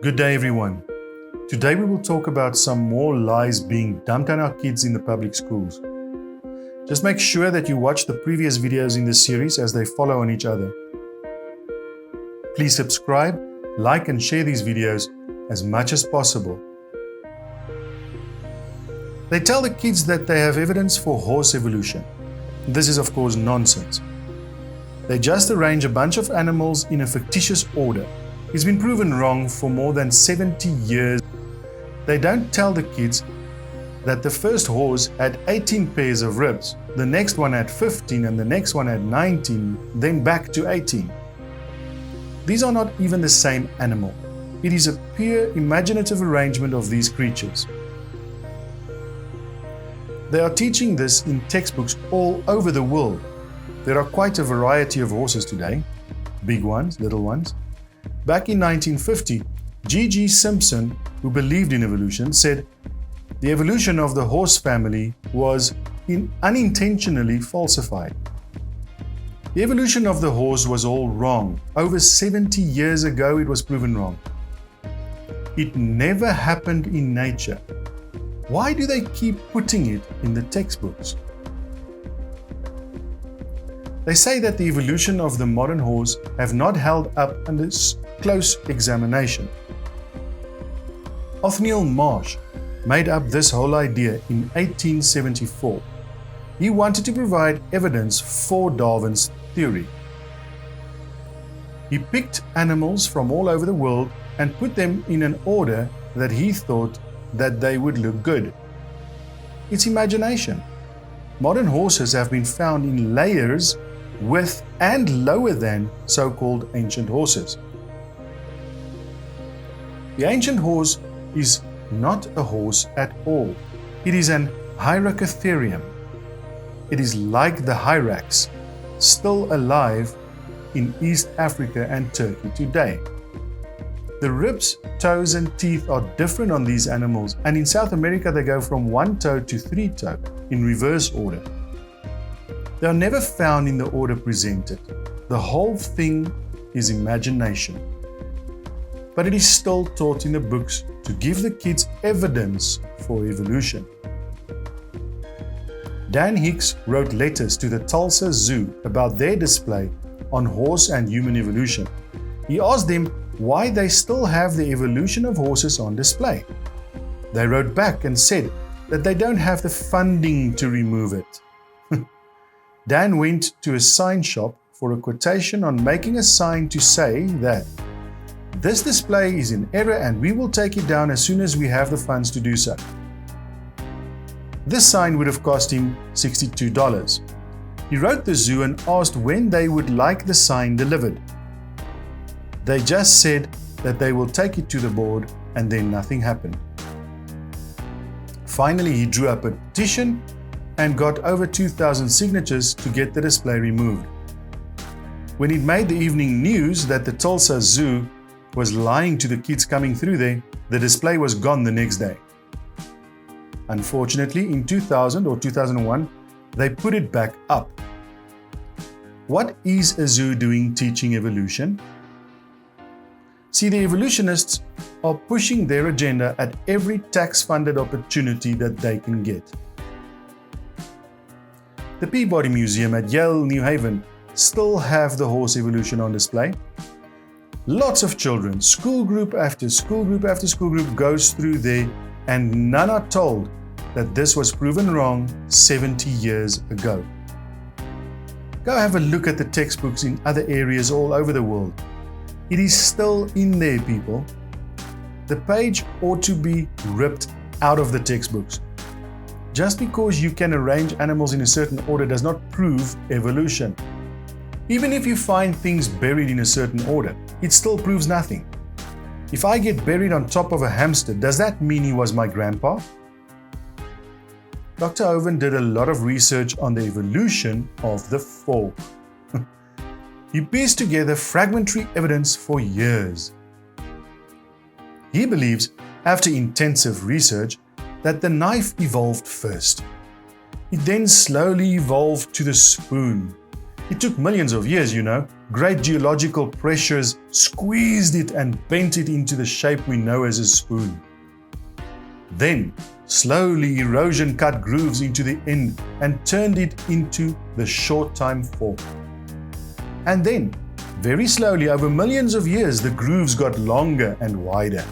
Good day, everyone. Today we will talk about some more lies being dumped on our kids in the public schools. Just make sure that you watch the previous videos in this series as they follow on each other. Please subscribe, like and share these videos as much as possible. They tell the kids that they have evidence for horse evolution. This is of course nonsense. They just arrange a bunch of animals in a fictitious order. It's been proven wrong for more than 70 years. They don't tell the kids that the first horse had 18 pairs of ribs, the next one had 15 and the next one had 19, then back to 18. These are not even the same animal. It is a pure imaginative arrangement of these creatures. They are teaching this in textbooks all over the world. There are quite a variety of horses today, big ones, little ones. Back in 1950, G.G. Simpson, who believed in evolution, said the evolution of the horse family was unintentionally falsified. The evolution of the horse was all wrong. Over 70 years ago, it was proven wrong. It never happened in nature. Why do they keep putting it in the textbooks? They say that the evolution of the modern horse have not held up under close examination. Othniel Marsh made up this whole idea in 1874. He wanted to provide evidence for Darwin's theory. He picked animals from all over the world and put them in an order that he thought that they would look good. It's imagination. Modern horses have been found in layers with and lower than so-called ancient horses. The ancient horse is not a horse at all. It is an Hyracotherium. It is like the hyrax, still alive in East Africa and Turkey today. The ribs, toes and teeth are different on these animals, and in South America they go from 1 toe to 3 toe in reverse order. They are never found in the order presented. The whole thing is imagination. But it is still taught in the books to give the kids evidence for evolution. Dan Hicks wrote letters to the Tulsa Zoo about their display on horse and human evolution. He asked them why they still have the evolution of horses on display. They wrote back and said that they don't have the funding to remove it. Dan went to a sign shop for a quotation on making a sign to say that this display is in error and we will take it down as soon as we have the funds to do so. This sign would have cost him $62. He wrote the zoo and asked when they would like the sign delivered. They just said that they will take it to the board, and then nothing happened. Finally, he drew up a petition and got over 2,000 signatures to get the display removed. When it made the evening news that the Tulsa Zoo was lying to the kids coming through there, the display was gone the next day. Unfortunately, in 2000 or 2001, they put it back up. What is a zoo doing teaching evolution? See, the evolutionists are pushing their agenda at every tax-funded opportunity that they can get. The Peabody Museum at Yale, New Haven, still have the horse evolution on display. Lots of children, school group after school group after school group goes through there, and none are told that this was proven wrong 70 years ago. Go have a look at the textbooks in other areas all over the world. It is still in there, people. The page ought to be ripped out of the textbooks. Just because you can arrange animals in a certain order does not prove evolution. Even if you find things buried in a certain order, it still proves nothing. If I get buried on top of a hamster, does that mean he was my grandpa? Dr. Owen did a lot of research on the evolution of the fork. He pieced together fragmentary evidence for years. He believes, after intensive research, that the knife evolved first. It then slowly evolved to the spoon. It took millions of years, Great geological pressures squeezed it and bent it into the shape we know as a spoon. Then, slowly erosion cut grooves into the end and turned it into the short-time fork. And then, very slowly, over millions of years, the grooves got longer and wider.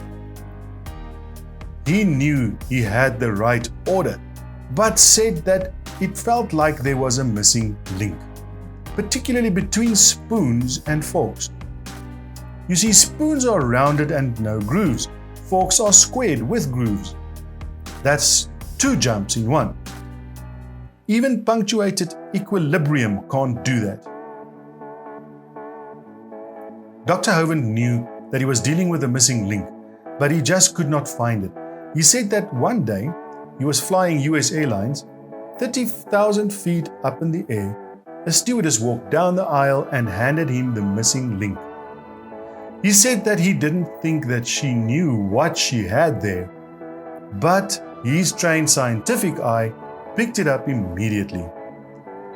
He knew he had the right order, but said that it felt like there was a missing link, particularly between spoons and forks. You see, spoons are rounded and no grooves. Forks are squared with grooves. That's two jumps in one. Even punctuated equilibrium can't do that. Dr. Hovind knew that he was dealing with a missing link, but he just could not find it. He said that one day he was flying US Airlines, 30,000 feet up in the air. A stewardess walked down the aisle and handed him the missing link. He said that he didn't think that she knew what she had there, but his trained scientific eye picked it up immediately.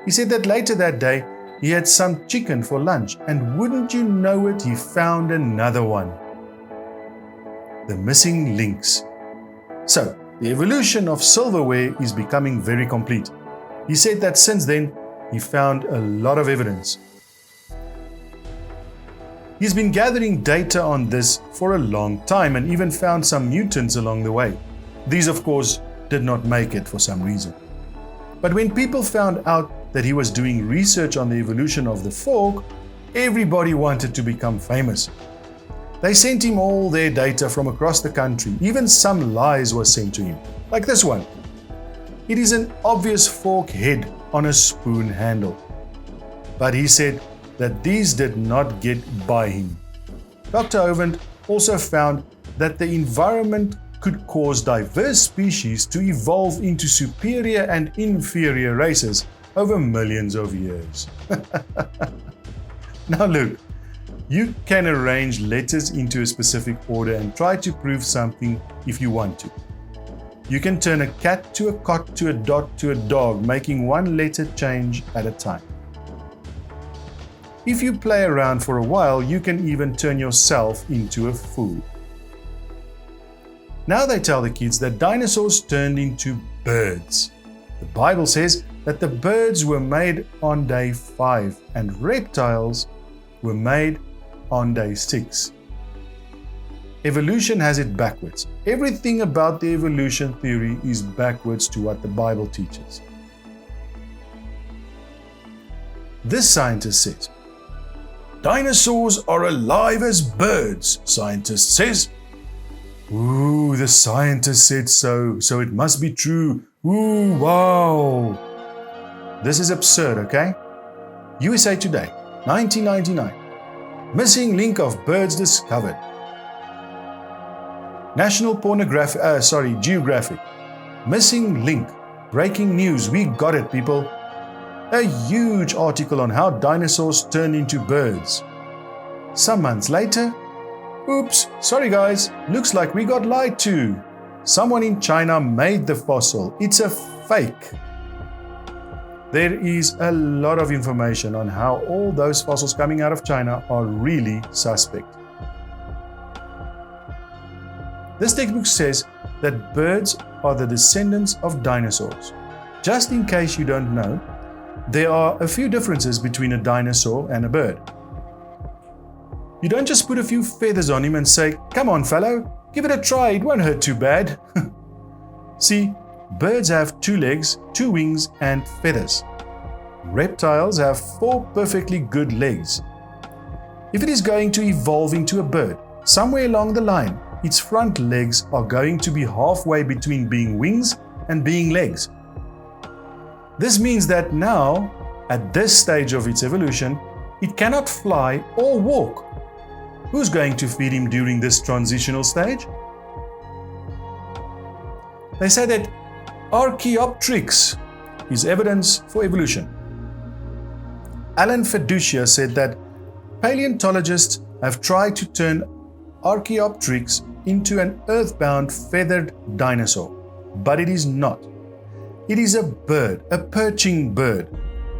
He said that later that day, he had some chicken for lunch, and wouldn't you know it, he found another one. The missing links. So, the evolution of silverware is becoming very complete. He said that since then, he found a lot of evidence. He's been gathering data on this for a long time and even found some mutants along the way. These, of course, did not make it for some reason. But when people found out that he was doing research on the evolution of the fork, everybody wanted to become famous. They sent him all their data from across the country. Even some lies were sent to him, like this one. It is an obvious fork head on a spoon handle. But he said that these did not get by him. Dr. Hovind also found that the environment could cause diverse species to evolve into superior and inferior races over millions of years. Now look, you can arrange letters into a specific order and try to prove something if you want to. You can turn a cat to a cot to a dot to a dog, making one letter change at a time. If you play around for a while, you can even turn yourself into a fool. Now they tell the kids that dinosaurs turned into birds. The Bible says that the birds were made on day 5 and reptiles were made on day 6. Evolution has it backwards. Everything about the evolution theory is backwards to what the Bible teaches. This scientist says, dinosaurs are alive as birds, scientist says. Ooh, the scientist said so it must be true. Ooh, wow. This is absurd, okay? USA Today, 1999. Missing link of birds discovered. National Geographic. Missing link. Breaking news. We got it, people. A huge article on how dinosaurs turned into birds. Some months later, oops, sorry guys, looks like we got lied to. Someone in China made the fossil. It's a fake. There is a lot of information on how all those fossils coming out of China are really suspect. This textbook says that birds are the descendants of dinosaurs. Just in case you don't know, there are a few differences between a dinosaur and a bird. You don't just put a few feathers on him and say, come on fellow, give it a try, it won't hurt too bad. See, birds have 2 legs, 2 wings and feathers. Reptiles have 4 perfectly good legs. If it is going to evolve into a bird, somewhere along the line, its front legs are going to be halfway between being wings and being legs. This means that now, at this stage of its evolution, it cannot fly or walk. Who's going to feed him during this transitional stage? They say that Archaeopteryx is evidence for evolution. Alan Feducia said that paleontologists have tried to turn Archaeopteryx into an earthbound feathered dinosaur, but it is not. It is a bird, a perching bird.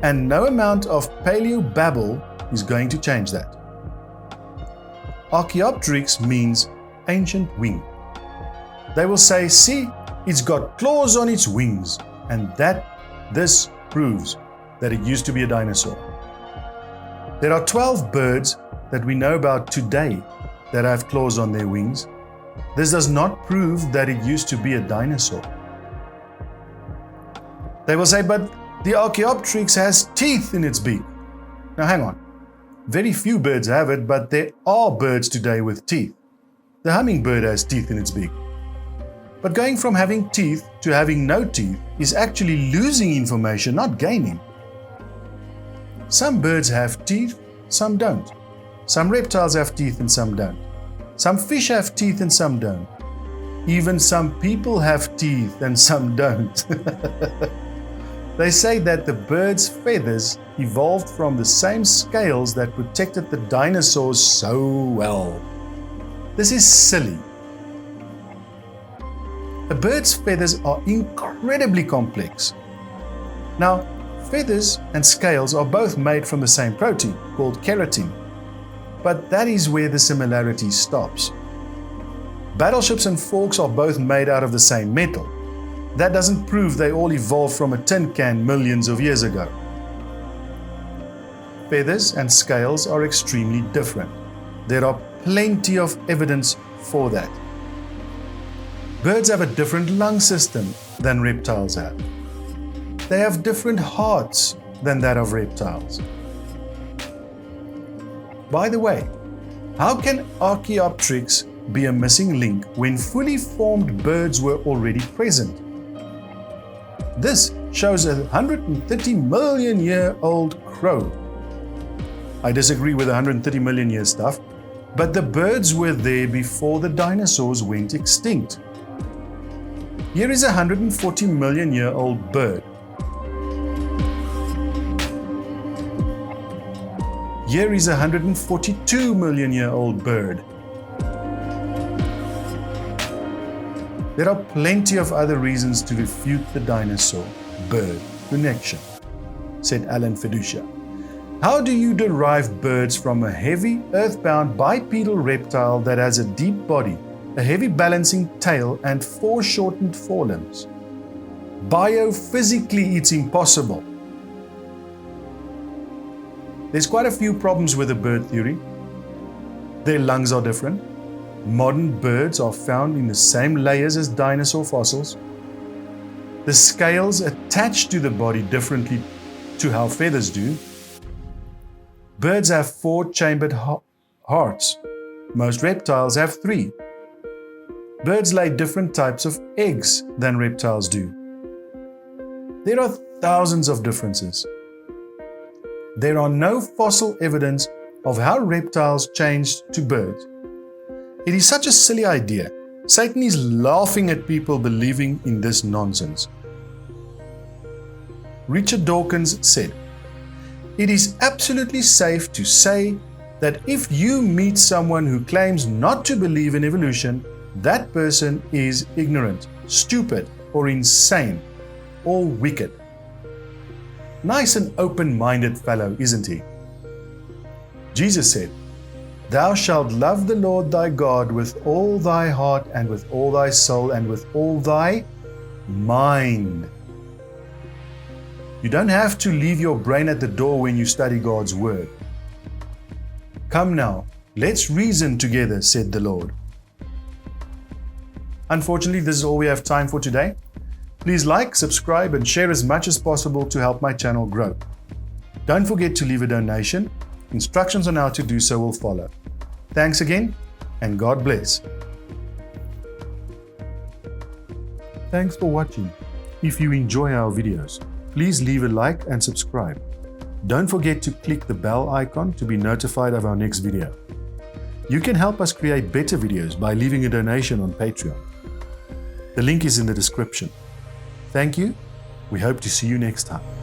and no amount of paleobabble is going to change that. Archaeopteryx means ancient wing. They will say, see, it's got claws on its wings, and this proves that it used to be a dinosaur. There are 12 birds that we know about today that have claws on their wings. This does not prove that it used to be a dinosaur. They will say, but the Archaeopteryx has teeth in its beak. Now hang on. Very few birds have it, but there are birds today with teeth. The hummingbird has teeth in its beak. But going from having teeth to having no teeth is actually losing information, not gaining. Some birds have teeth, some don't. Some reptiles have teeth and some don't. Some fish have teeth and some don't. Even some people have teeth and some don't. They say that the bird's feathers evolved from the same scales that protected the dinosaurs so well. This is silly. A bird's feathers are incredibly complex. Now, feathers and scales are both made from the same protein called keratin, but that is where the similarity stops. Battleships and forks are both made out of the same metal. That doesn't prove they all evolved from a tin can millions of years ago. Feathers and scales are extremely different. There are plenty of evidence for that. Birds have a different lung system than reptiles have. They have different hearts than that of reptiles. By the way, how can Archaeopteryx be a missing link when fully formed birds were already present? This shows a 130 million year old crow. I disagree with 130 million year stuff, but the birds were there before the dinosaurs went extinct. Here is a 140 million year old bird. Here is a 142 million year old bird. There are plenty of other reasons to refute the dinosaur-bird connection, said Alan Feducia. How do you derive birds from a heavy, earthbound bipedal reptile that has a deep body, a heavy balancing tail, and 4 shortened forelimbs? Biophysically, it's impossible. There's quite a few problems with the bird theory. Their lungs are different. Modern birds are found in the same layers as dinosaur fossils. The scales attach to the body differently to how feathers do. Birds have 4 chambered hearts. Most reptiles have 3. Birds lay different types of eggs than reptiles do. There are thousands of differences. There are no fossil evidence of how reptiles changed to birds. It is such a silly idea. Satan is laughing at people believing in this nonsense. Richard Dawkins said, "It is absolutely safe to say that if you meet someone who claims not to believe in evolution, that person is ignorant, stupid, or insane, or wicked." Nice and open-minded fellow, isn't he? Jesus said, "Thou shalt love the Lord thy God with all thy heart and with all thy soul and with all thy mind." You don't have to leave your brain at the door when you study God's Word. "Come now, let's reason together," said the Lord. Unfortunately, this is all we have time for today. Please like, subscribe, and share as much as possible to help my channel grow. Don't forget to leave a donation. Instructions on how to do so will follow. Thanks again, and God bless. Thanks for watching. If you enjoy our videos, please leave a like and subscribe. Don't forget to click the bell icon to be notified of our next video. You can help us create better videos by leaving a donation on Patreon. The link is in the description. Thank you. We hope to see you next time.